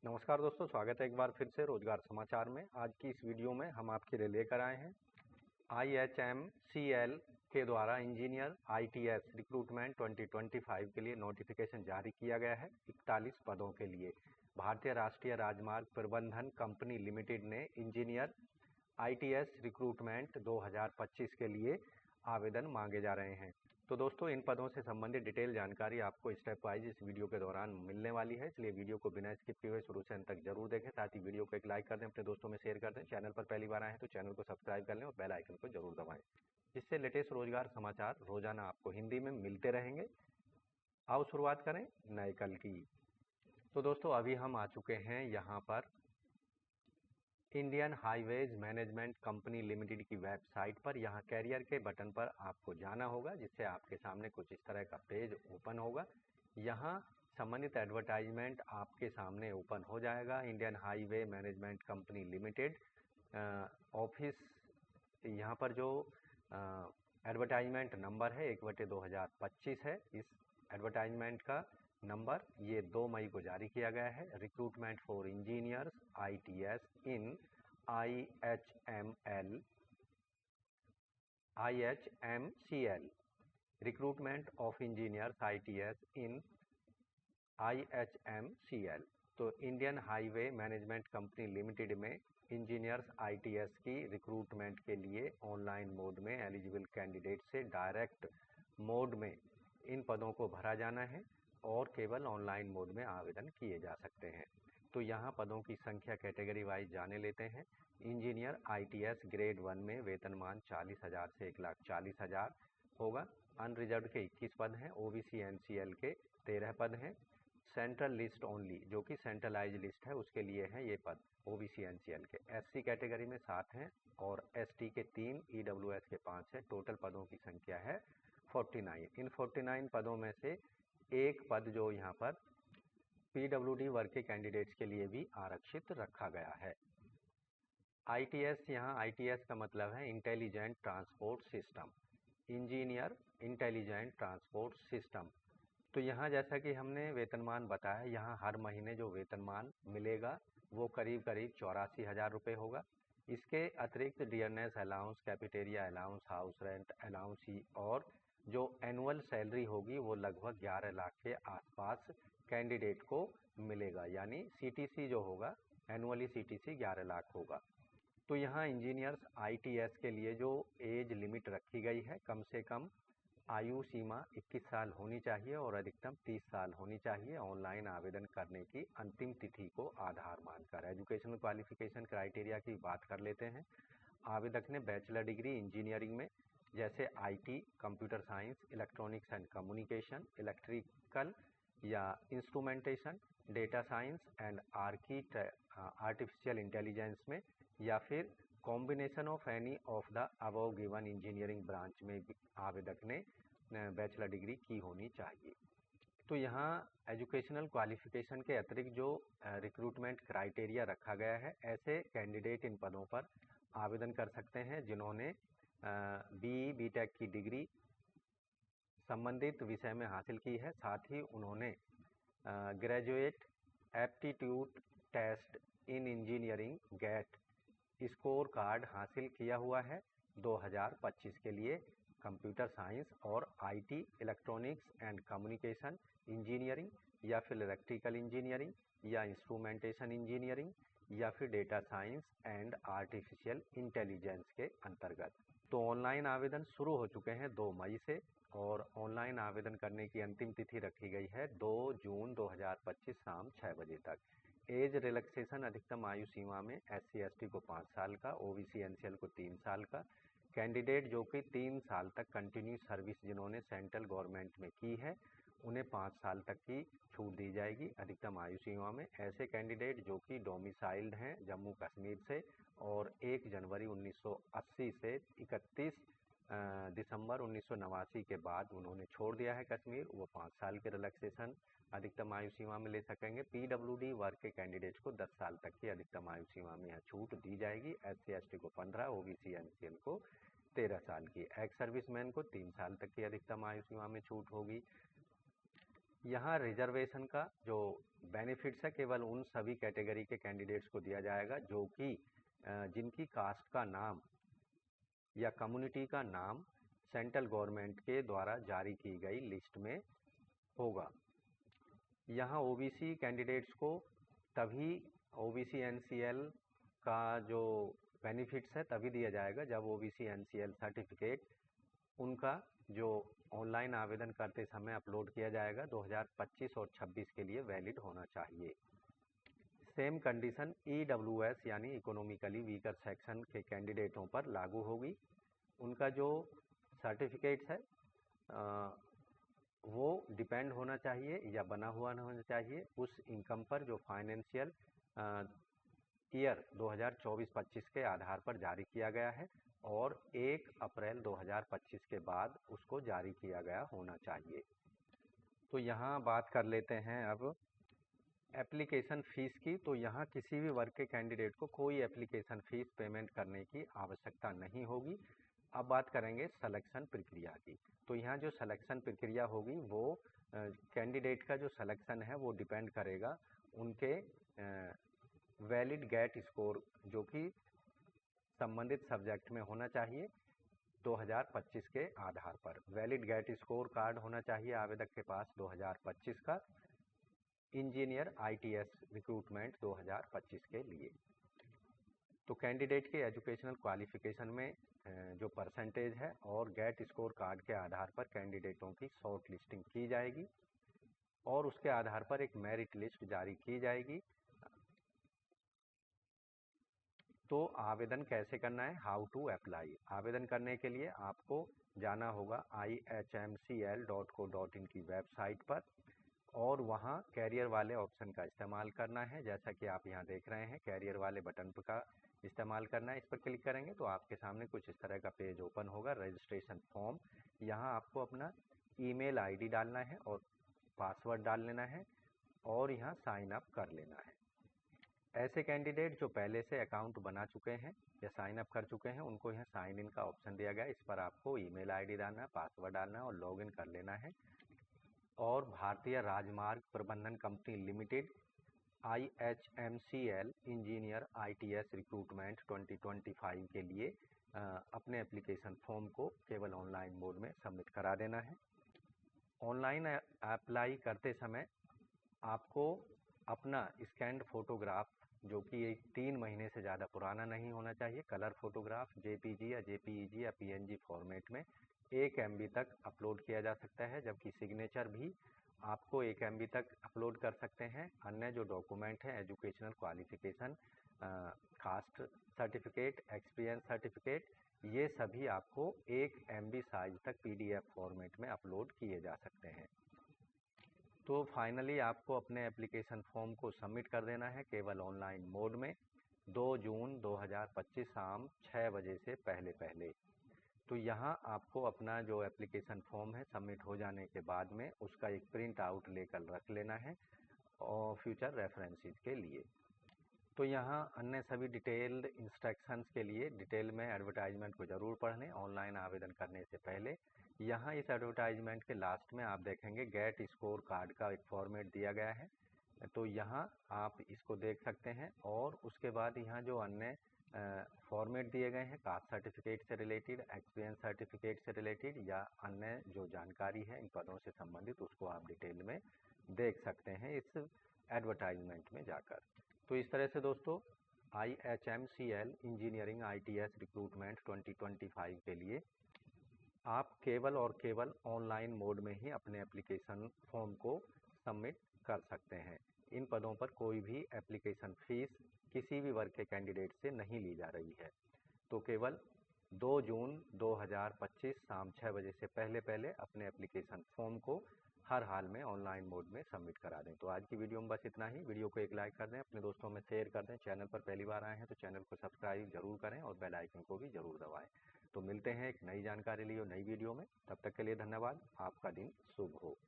नमस्कार दोस्तों, स्वागत है एक बार फिर से रोजगार समाचार में। आज की इस वीडियो में हम आपके लिए लेकर आए हैं IHMCL के द्वारा इंजीनियर ITS रिक्रूटमेंट 2025 के लिए नोटिफिकेशन जारी किया गया है। 41 पदों के लिए भारतीय राष्ट्रीय राजमार्ग प्रबंधन कंपनी लिमिटेड ने इंजीनियर ITS रिक्रूटमेंट 2025 के लिए आवेदन मांगे जा रहे हैं। तो दोस्तों, इन पदों से संबंधित डिटेल जानकारी आपको स्टेप वाइज इस वीडियो के दौरान मिलने वाली है, इसलिए वीडियो को बिना स्किप किए हुए शुरू से अंत तक जरूर देखें। साथ ही वीडियो को एक लाइक कर दें, अपने दोस्तों में शेयर कर दें। चैनल पर पहली बार आए हैं तो चैनल को सब्सक्राइब कर लें और बेल आइकन को जरूर दबाएं, जिससे लेटेस्ट रोजगार समाचार रोजाना आपको हिंदी में मिलते रहेंगे। आओ शुरुआत करें नए कल की। तो दोस्तों, अभी हम आ चुके हैं यहाँ पर Indian highways management company limited की वेबसाइट पर। यहाँ कैरियर के बटन पर आपको जाना होगा, जिससे आपके सामने कुछ इस तरह का पेज ओपन होगा। यहाँ संबंधित एडवर्टाइजमेंट आपके सामने ओपन हो जाएगा। Indian highway management company limited office, यहाँ पर जो एडवर्टाइजमेंट नंबर है 1/2025 है। इस एडवर्टाइजमेंट का नंबर ये 2 मई को जारी किया गया है। Recruitment for engineers ITS in IHMCL recruitment of engineers ITS in IHMCL। तो Indian highway management company limited में इंजीनियर्स ITS की रिक्रूटमेंट के लिए ऑनलाइन मोड में एलिजिबल कैंडिडेट से डायरेक्ट मोड में इन पदों को भरा जाना है और केवल ऑनलाइन मोड में आवेदन किए जा सकते हैं। तो यहाँ पदों की संख्या कैटेगरी वाइज जाने लेते हैं। इंजीनियर ITS ग्रेड 1 में वेतनमान 40,000 से 1,40,000 होगा। अनरिजर्व के 21 पद हैं। OBC NCL के 13 पद हैं। सेंट्रल लिस्ट ओनली, जो कि सेंट्रलाइज लिस्ट है, उसके लिए हैं ये पद OBC NCL के। SC कैटेगरी में 7 हैं और ST के 3, EWS के 5 हैं। टोटल पदों की संख्या है 49। इन 49 पदों में से एक पद जो यहाँ पर PWD वर्ग के कैंडिडेट्स के लिए भी आरक्षित रखा गया है। ITS, यहाँ ITS का मतलब है intelligent transport system, engineer intelligent transport system. तो यहाँ जैसा कि हमने वेतनमान बताया, यहाँ हर महीने जो वेतनमान मिलेगा वो करीब करीब 84,000 रुपये होगा। इसके अतिरिक्त dearness allowance, cafeteria allowance, house rent allowance और जो एनुअल सैलरी होगी वो लगभग 11 लाख के आसपास कैंडिडेट को मिलेगा। यानी CTC जो होगा, एनुअली CTC 11 लाख होगा। तो यहाँ इंजीनियर्स ITS के लिए जो एज लिमिट रखी गई है, कम से कम आयु सीमा 21 साल होनी चाहिए और अधिकतम 30 साल होनी चाहिए। ऑनलाइन आवेदन करने की अंतिम तिथि को आधार मानकर एजुकेशनल क्वालिफिकेशन क्राइटेरिया की बात कर लेते हैं। आवेदक ने बैचलर डिग्री इंजीनियरिंग में, जैसे IT, computer science, electronics and communication, electrical या instrumentation, data science and artificial intelligence में, या फिर combination of any of the above given engineering branch में आवेदक ने बैचलर डिग्री की होनी चाहिए। तो यहाँ एजुकेशनल क्वालिफिकेशन के अतिरिक्त जो रिक्रूटमेंट क्राइटेरिया रखा गया है, ऐसे कैंडिडेट इन पदों पर आवेदन कर सकते हैं जिन्होंने BE BTech की डिग्री संबंधित विषय में हासिल की है। साथ ही उन्होंने graduate aptitude test in engineering GATE score card हासिल किया हुआ है 2025 के लिए। कंप्यूटर साइंस और IT, electronics and communication engineering, या फिर इलेक्ट्रिकल इंजीनियरिंग या इंस्ट्रूमेंटेशन इंजीनियरिंग, या फिर data science and artificial intelligence के अंतर्गत। तो ऑनलाइन आवेदन शुरू हो चुके हैं 2 मई से, और ऑनलाइन आवेदन करने की अंतिम तिथि रखी गई है 2 जून 2025 शाम 6 बजे तक। एज रिलैक्सेशन, अधिकतम आयु सीमा में SC ST को 5 साल का, OBC NCL को 3 साल का। कैंडिडेट जो कि 3 साल तक कंटिन्यू सर्विस जिन्होंने सेंट्रल गवर्नमेंट में की है, उन्हें 5 साल तक की छूट दी जाएगी अधिकतम आयु सीमा में। ऐसे कैंडिडेट जो कि डोमिसाइल्ड हैं जम्मू कश्मीर से और 1 जनवरी 1980 से 31 दिसंबर 1989 के बाद उन्होंने छोड़ दिया है कश्मीर, वो 5 साल के रिलैक्सेशन अधिकतम आयु सीमा में ले सकेंगे। PWD वर्ग के कैंडिडेट्स को 10 साल तक की अधिकतम आयु सीमा में यह छूट दी जाएगी। SC ST को 15, OBC NCL को 13 साल की। एक्स सर्विसमैन को 3 साल तक की अधिकतम आयु सीमा में छूट होगी। यहाँ रिजर्वेशन का जो बेनिफिट्स है केवल उन सभी कैटेगरी के कैंडिडेट्स को दिया जाएगा जो कि जिनकी कास्ट का नाम या कम्युनिटी का नाम सेंट्रल गवर्नमेंट के द्वारा जारी की गई लिस्ट में होगा। यहाँ ओबीसी कैंडिडेट्स को तभी ओबीसी एनसीएल का जो बेनिफिट्स है तभी दिया जाएगा जब ओबीसी एनसीएल सर्टिफिकेट उनका जो ऑनलाइन आवेदन करते समय अपलोड किया जाएगा 2025 और 26 के लिए वैलिड होना चाहिए। सेम कंडीशन ईडब्ल्यूएस यानी इकोनॉमिकली वीकर सेक्शन के कैंडिडेटों पर लागू होगी। उनका जो सर्टिफिकेट्स है वो डिपेंड होना चाहिए या बना हुआ होना चाहिए उस इनकम पर जो फाइनेंशियल ईयर 2024-25 के आधार पर जारी किया गया है और 1 अप्रैल 2025 के बाद उसको जारी किया गया होना चाहिए। तो यहाँ बात कर लेते हैं अब एप्लीकेशन फ़ीस की। तो यहाँ किसी भी वर्ग के कैंडिडेट को कोई एप्लीकेशन फ़ीस पेमेंट करने की आवश्यकता नहीं होगी। अब बात करेंगे सिलेक्शन प्रक्रिया की। तो यहाँ जो सिलेक्शन प्रक्रिया होगी वो कैंडिडेट का जो सिलेक्शन है वो डिपेंड करेगा उनके वैलिड गेट स्कोर जो कि संबंधित सब्जेक्ट में होना चाहिए 2025 के आधार पर। वैलिड गेट स्कोर कार्ड होना चाहिए आवेदक के पास 2025 का इंजीनियर आईटीएस रिक्रूटमेंट 2025 के लिए। तो कैंडिडेट के एजुकेशनल क्वालिफिकेशन में जो परसेंटेज है और गेट स्कोर कार्ड के आधार पर कैंडिडेटों की शॉर्ट लिस्टिंग की जाएगी और उसके आधार पर एक मेरिट लिस्ट जारी की जाएगी। तो आवेदन कैसे करना है, हाउ टू अप्लाई। आवेदन करने के लिए आपको जाना होगा ihmcl.co.in की वेबसाइट पर और वहाँ कैरियर वाले ऑप्शन का इस्तेमाल करना है। जैसा कि आप यहाँ देख रहे हैं कैरियर वाले बटन का इस्तेमाल करना है। इस पर क्लिक करेंगे तो आपके सामने कुछ इस तरह का पेज ओपन होगा, रजिस्ट्रेशन फॉर्म। यहाँ आपको अपना ईमेल आईडी डालना है और पासवर्ड डाल लेना है और यहाँ साइन अप कर लेना है। ऐसे कैंडिडेट जो पहले से अकाउंट बना चुके हैं या साइन अप कर चुके हैं उनको यहाँ साइन इन का ऑप्शन दिया गया है। इस पर आपको ईमेल आईडी डालना है, पासवर्ड डालना है और लॉगिन कर लेना है। और भारतीय राजमार्ग प्रबंधन company limited IHMCL engineer ITS recruitment 2025 के लिए अपने एप्लीकेशन फॉर्म को केवल ऑनलाइन मोड में सबमिट करा देना है। ऑनलाइन अप्लाई करते समय आपको अपना स्कैन्ड फोटोग्राफ जो कि 3 महीने से ज़्यादा पुराना नहीं होना चाहिए, कलर फोटोग्राफ JPG या JPEG या PNG फॉर्मेट में 1 MB तक अपलोड किया जा सकता है, जबकि सिग्नेचर भी आपको 1 MB तक अपलोड कर सकते हैं। अन्य जो डॉक्यूमेंट हैं educational qualification, caste certificate, experience certificate, ये सभी आपको 1 MB साइज तक PDF फॉर्मेट में अपलोड किए जा सकते हैं। तो फाइनली आपको अपने एप्लीकेशन फॉर्म को सबमिट कर देना है केवल ऑनलाइन मोड में 2 जून 2025 शाम 6 बजे से पहले। तो यहाँ आपको अपना जो एप्लीकेशन फॉर्म है सबमिट हो जाने के बाद में उसका एक प्रिंट आउट लेकर रख लेना है और फ्यूचर रेफरेंसेस के लिए। तो यहाँ अन्य सभी डिटेल्ड इंस्ट्रक्शंस के लिए डिटेल में एडवर्टाइजमेंट को ज़रूर पढ़ लें ऑनलाइन आवेदन करने से पहले। यहाँ इस एडवर्टाइजमेंट के लास्ट में आप देखेंगे गेट स्कोर कार्ड का एक फॉर्मेट दिया गया है, तो यहाँ आप इसको देख सकते हैं। और उसके बाद यहाँ जो अन्य फॉर्मेट दिए गए हैं कास्ट सर्टिफिकेट से रिलेटेड, एक्सपीरियंस सर्टिफिकेट से रिलेटेड या अन्य जो जानकारी है इन पदों से संबंधित, उसको आप डिटेल में देख सकते हैं इस एडवर्टाइजमेंट में जाकर। तो इस तरह से दोस्तों IHMCL इंजीनियरिंग ITS रिक्रूटमेंट 2025 के लिए आप केवल और केवल ऑनलाइन मोड में ही अपने एप्लीकेशन फॉर्म को सबमिट कर सकते हैं। इन पदों पर कोई भी एप्लीकेशन फ़ीस किसी भी वर्ग के कैंडिडेट से नहीं ली जा रही है। तो केवल 2 जून 2025 शाम 6 बजे से पहले अपने एप्लीकेशन फॉर्म को हर हाल में ऑनलाइन मोड में सबमिट करा दें। तो आज की वीडियो में बस इतना ही। वीडियो को एक लाइक कर दें, अपने दोस्तों में शेयर कर दें। चैनल पर पहली बार आए हैं तो चैनल को सब्सक्राइब जरूर करें और बेल आइकन को भी जरूर दबाएं। तो मिलते हैं एक नई जानकारी लिए नई वीडियो में। तब तक के लिए धन्यवाद। आपका दिन शुभ हो।